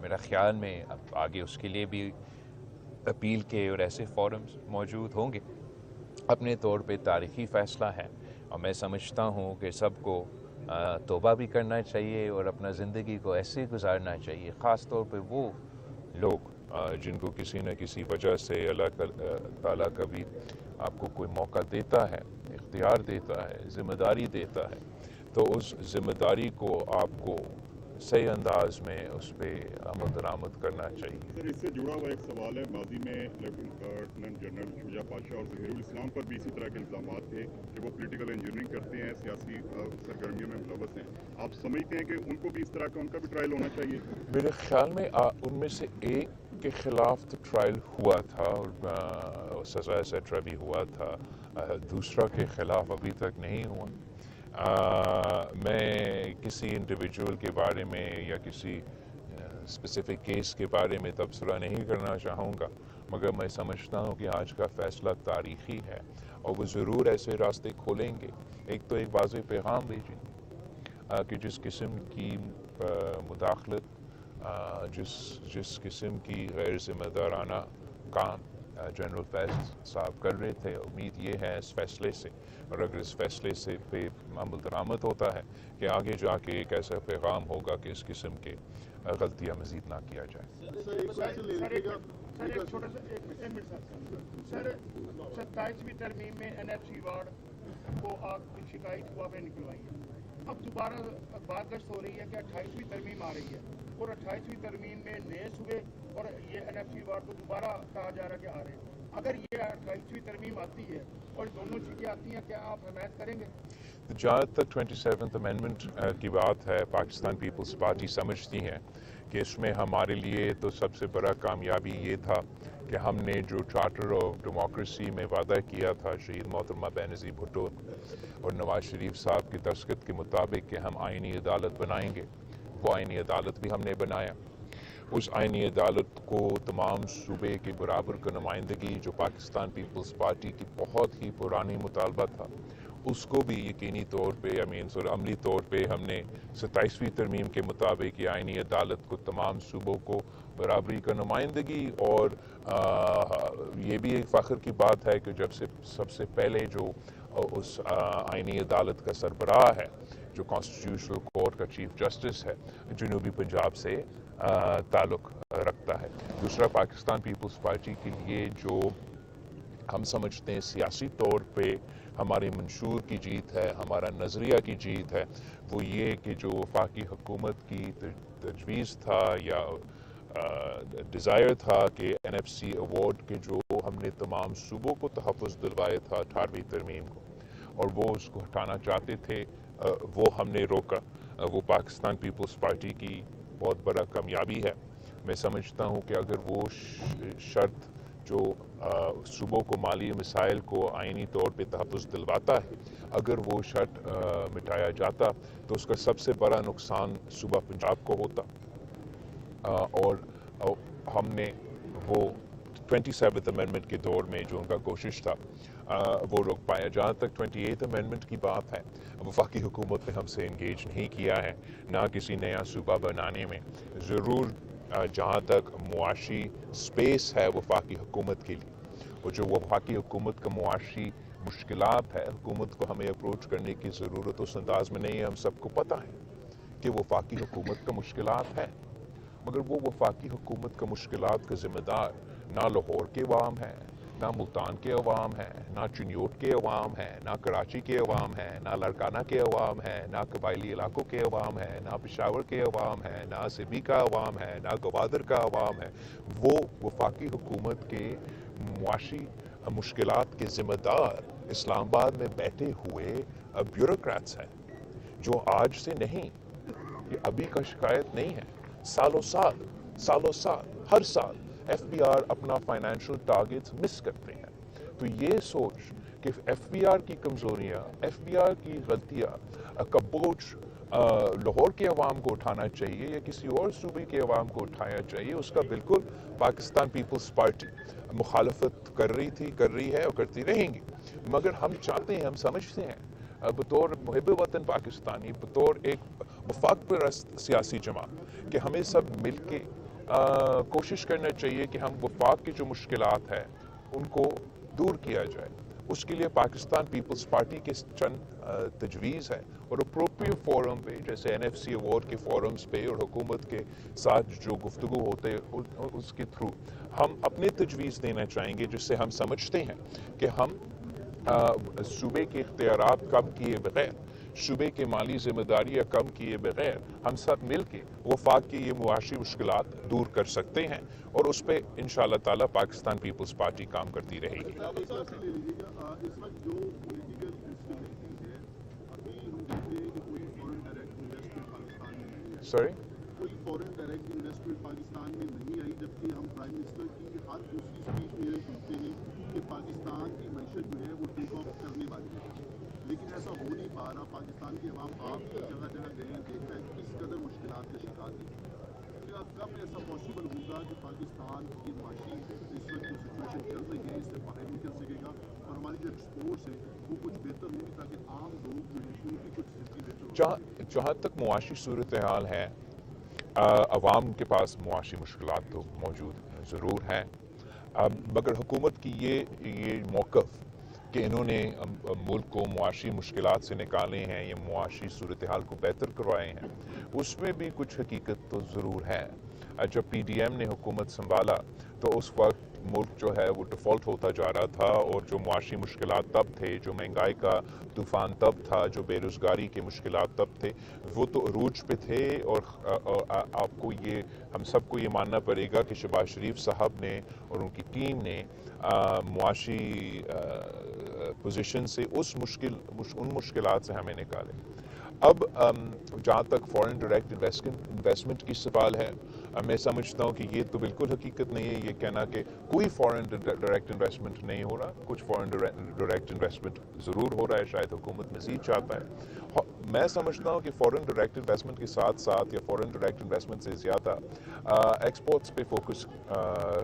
میرا خیال میں اب آگے اس کے لیے بھی اپیل کے اور ایسے فورمز موجود ہوں گے. اپنے طور پہ تاریخی فیصلہ ہے اور میں سمجھتا ہوں کہ سب کو توبہ بھی کرنا چاہیے اور اپنا زندگی کو ایسے گزارنا چاہیے، خاص طور پہ وہ لوگ جن کو کسی نہ کسی وجہ سے اللہ تعالیٰ کبھی آپ کو کوئی موقع دیتا ہے، اختیار دیتا ہے، ذمہ داری دیتا ہے، تو اس ذمہ داری کو آپ کو صحیح انداز میں اس پہ عمل درآمد کرنا چاہیے. سر اس سے جڑا ہوا ایک سوال ہے، ماضی میں لیفٹیننٹ جنرل شجاع پاشا اور ظہیر الاسلام پر بھی اسی طرح کے الزامات تھے کہ وہ پولیٹیکل انجینئرنگ کرتے ہیں، سیاسی سرگرمیوں میں ملوث ہیں. آپ سمجھتے ہیں کہ ان کو بھی اس طرح کا ان کا بھی ٹرائل ہونا چاہیے؟ میرے خیال میں ان میں سے ایک کے خلاف تو ٹرائل ہوا تھا اور سزا ایٹسٹرا بھی ہوا تھا، دوسرا کے خلاف ابھی تک نہیں ہوا. میں کسی انڈیویجول کے بارے میں یا کسی اسپیسیفک کیس کے بارے میں تبصرہ نہیں کرنا چاہوں گا، مگر میں سمجھتا ہوں کہ آج کا فیصلہ تاریخی ہے اور وہ ضرور ایسے راستے کھولیں گے. ایک تو ایک واضح پیغام بھیجیں گے کہ جس قسم کی مداخلت، جس قسم کی غیر ذمہ دارانہ کام جنرل فیض صاحب کر رہے تھے، امید یہ ہے اس فیصلے سے، اور اگر اس فیصلے سے پہ عمل درآمد ہوتا ہے کہ آگے جا کے ایک ایسا پیغام ہوگا کہ اس قسم کے غلطیاں مزید نہ کیا جائے. سر 27ویں ترمیم میں NFC وارڈ کو آپ کی شکایت ہوا پہ نکلوائی ہے، اب دوبارہ بات ہو رہی ہے کہ 28ویں ترمیم آ رہی ہے اور 28ویں ترمیم میں نئے صوبے اور یہ NFC وارڈ کو دوبارہ کہا جا رہا ہے کہ آ رہے ہیں. اگر یہ 28ویں ترمیم آتی ہے اور دونوں چیزیں آتی ہیں، کیا آپ حمایت کریں گے؟ جہاں تک 27th امینڈمنٹ کی بات ہے، پاکستان پیپلز پارٹی سمجھتی ہے کہ اس میں ہمارے لیے تو سب سے بڑا کامیابی یہ تھا کہ ہم نے جو چارٹر آف ڈیموکریسی میں وعدہ کیا تھا شہید محترمہ بینظیر بھٹو اور نواز شریف صاحب کی دستخط کے مطابق کہ ہم آئینی عدالت بنائیں گے، وہ آئینی عدالت بھی ہم نے بنایا. اس آئینی عدالت کو تمام صوبے کے برابر کا نمائندگی جو پاکستان پیپلز پارٹی کی بہت ہی پرانی مطالبہ تھا، اس کو بھی یقینی طور پہ عملی طور پہ ہم نے 27ویں ترمیم کے مطابق یہ آئینی عدالت کو تمام صوبوں کو برابری کا نمائندگی. اور یہ بھی ایک فخر کی بات ہے کہ جب سے سب سے پہلے جو اس آئینی عدالت کا سربراہ ہے، جو کانسٹیٹیوشنل کورٹ کا چیف جسٹس ہے، جنوبی پنجاب سے تعلق رکھتا ہے. دوسرا، پاکستان پیپلز پارٹی کے لیے جو ہم سمجھتے ہیں سیاسی طور پہ ہماری منشور کی جیت ہے، ہمارا نظریہ کی جیت ہے، وہ یہ کہ جو وفاقی حکومت کی تجویز تھا یا ڈیزائر تھا کہ NFC ایوارڈ کے جو ہم نے تمام صوبوں کو تحفظ دلوائے تھا 18ویں ترمیم کو، اور وہ اس کو ہٹانا چاہتے تھے، وہ ہم نے روکا. وہ پاکستان پیپلز پارٹی کی بہت بڑا کامیابی ہے. میں سمجھتا ہوں کہ اگر وہ شرط جو صوبوں کو مالی مسائل کو آئینی طور پہ تحفظ دلواتا ہے، اگر وہ شرط مٹایا جاتا تو اس کا سب سے بڑا نقصان صوبہ پنجاب کو ہوتا، اور ہم نے وہ 27th امینڈمنٹ کے دور میں جو ان کا کوشش تھا وہ روک پایا. جہاں تک 28th امینڈمنٹ کی بات ہے، وفاقی حکومت نے ہم سے انگیج نہیں کیا ہے، نہ کسی نیا صوبہ بنانے میں. ضرور جہاں تک معاشی سپیس ہے وفاقی حکومت کے لیے، اور جو وفاقی حکومت کا معاشی مشکلات ہے، حکومت کو ہمیں اپروچ کرنے کی ضرورت اس انداز میں نہیں ہے. ہم سب کو پتہ ہے کہ وفاقی حکومت کا مشکلات ہے، مگر وہ وفاقی حکومت کا مشکلات کا ذمہ دار نہ لاہور کے عوام ہیں، نہ ملتان کے عوام ہیں، نہ چنیوٹ کے عوام ہیں، نہ کراچی کے عوام ہیں، نہ لاڑکانہ کے عوام ہیں، نہ قبائلی علاقوں کے عوام ہیں، نہ پشاور کے عوام ہیں، نہ سبی کا عوام ہے، نہ گوادر کا عوام ہے. وہ وفاقی حکومت کے معاشی مشکلات کے ذمہ دار اسلام آباد میں بیٹھے ہوئے بیوروکریٹس ہیں، جو آج سے نہیں، یہ ابھی کا شکایت نہیں ہے. سالوں سال ہر سال FBR اپنا فائنینشل ٹارگیٹس مس کرتے ہیں. تو یہ سوچ کہ FBR کی کمزوریاں، FBR کی غلطیاں کا بوجھ لاہور کے عوام کو اٹھانا چاہیے یا کسی اور صوبے کے عوام کو اٹھانا چاہیے، اس کا بالکل پاکستان پیپلز پارٹی مخالفت کر رہی ہے اور کرتی رہیں گی. مگر ہم چاہتے ہیں، ہم سمجھتے ہیں بطور محب وطن پاکستانی، بطور ایک وفاق پرست سیاسی جماعت، کہ ہمیں سب مل کے کوشش کرنا چاہیے کہ ہم وفاق کی جو مشکلات ہیں ان کو دور کیا جائے. اس کے لیے پاکستان پیپلز پارٹی کے چند تجویز ہیں اور اپروپریٹ فورم پہ جیسے NFC ایوارڈ کے فورمز پہ اور حکومت کے ساتھ جو گفتگو ہوتے اس کے تھرو ہم اپنے تجویز دینا چاہیں گے، جس سے ہم سمجھتے ہیں کہ ہم صوبے کے اختیارات کم کیے بغیر، صوبے کے مالی ذمہ داریاں کم کیے بغیر ہم سب مل کے وفاق کی یہ معاشی مشکلات دور کر سکتے ہیں، اور اس پہ انشاءاللہ تعالیٰ پاکستان پیپلز پارٹی کام کرتی رہے گی. اس وقت جو پولیٹیکل انسٹیبلٹی ہے، ابھی ہم دیکھتے ہیں کہ کوئی فورن ڈائریکٹ انویسٹمنٹ پاکستان میں نہیں ہے. سوری کوئی فورن ڈائریکٹ انویسٹمنٹ پاکستان میں نہیں آئی، جبکہ ہم پرائم منسٹر کی ہر دوسری اسپیچ میں یہ سنتے ہیں کہ پاکستان کی معیشت جو ہے وہ ٹیک آف کرنے والی ہے، لیکن ایسا ہو نہیں پا رہا. پاکستان کے عوام آپ جگہ جگہ گئے ہیں، دیکھا ہے کس قدر مشکلات کا شکار ہیں. کب ایسا پاسبل ہوگا کہ پاکستان کی معاشی اس وقت جو سچویشن چل رہی ہے اس سے باہر نکل سکے گا اور ہماری جو ایکسپورٹس ہیں وہ کچھ بہتر ہوں گی تاکہ عام لوگ جو ہیں ان کی کچھ زندگی بہتر ہو؟ جہاں تک معاشی صورتحال ہے، عوام کے پاس معاشی مشکلات تو موجود ضرور ہیں، مگر حکومت کی یہ موقف کہ انہوں نے ملک کو معاشی مشکلات سے نکالے ہیں، یہ معاشی صورتحال کو بہتر کروائے ہیں، اس میں بھی کچھ حقیقت تو ضرور ہے. جب PDM نے حکومت سنبھالا تو اس وقت ملک جو ہے وہ ڈیفالٹ ہوتا جا رہا تھا، اور جو معاشی مشکلات تب تھے، جو مہنگائی کا طوفان تب تھا، جو بے روزگاری کے مشکلات تب تھے، وہ تو عروج پہ تھے. اور آپ کو ہم سب کو یہ ماننا پڑے گا کہ شہباز شریف صاحب نے اور ان کی ٹیم نے معاشی پوزیشن سے ان مشکلات سے ہمیں نکالے. اب جہاں تک فورن ڈائریکٹ انویسٹمنٹ کی سوال ہے، میں سمجھتا ہوں کہ یہ تو بالکل حقیقت نہیں ہے یہ کہنا کہ کوئی فورن ڈائریکٹ انویسٹمنٹ نہیں ہو رہا. کچھ فورن ڈائریکٹ انویسٹمنٹ ضرور ہو رہا ہے، شاید حکومت مزید چاہتا ہے. میں سمجھتا ہوں کہ فورن ڈائریکٹ انویسٹمنٹ کے ساتھ ساتھ یا فورن ڈائریکٹ انویسٹمنٹ سے زیادہ ایکسپورٹس پہ فوکس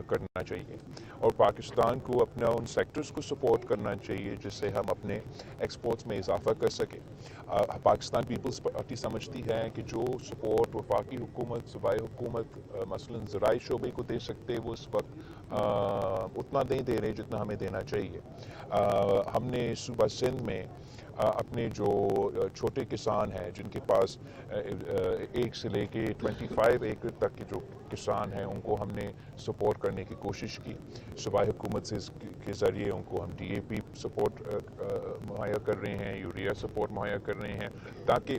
کرنا چاہیے، اور پاکستان کو اپنا ان سیکٹرز کو سپورٹ کرنا چاہیے جس سے ہم اپنے ایکسپورٹس میں اضافہ کر سکیں. پاکستان پیپلز پارٹی سمجھتی ہے کہ جو سپورٹ وفاقی حکومت، صوبائی حکومت مثلاً زرعی شعبے کو دے سکتے، وہ اس وقت اتنا نہیں دے رہے جتنا ہمیں دینا چاہیے. ہم نے صوبہ سندھ میں اپنے جو چھوٹے کسان ہیں جن کے پاس 1 سے لے کے 25 ایکڑ تک کے جو کسان ہیں، ان کو ہم نے سپورٹ کرنے کی کوشش کی. صوبائی حکومت کے ذریعے ان کو ہم DAP سپورٹ مہیا کر رہے ہیں، یوریا سپورٹ مہیا کر رہے ہیں، تاکہ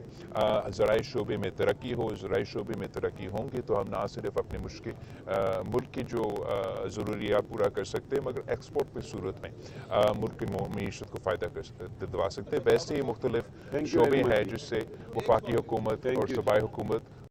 زرعی شعبے میں ترقی ہو. زرعی شعبے میں ترقی ہوں گی تو ہم نہ صرف اپنے ملک کی جو ضروریات پورا کر سکتے ہیں، مگر ایکسپورٹ کی صورت میں ملک کی معیشت کو فائدہ دلوا سکتے ہیں. ویسے ہی مختلف شعبے ہیں جس سے وفاقی حکومت اور صوبائی حکومت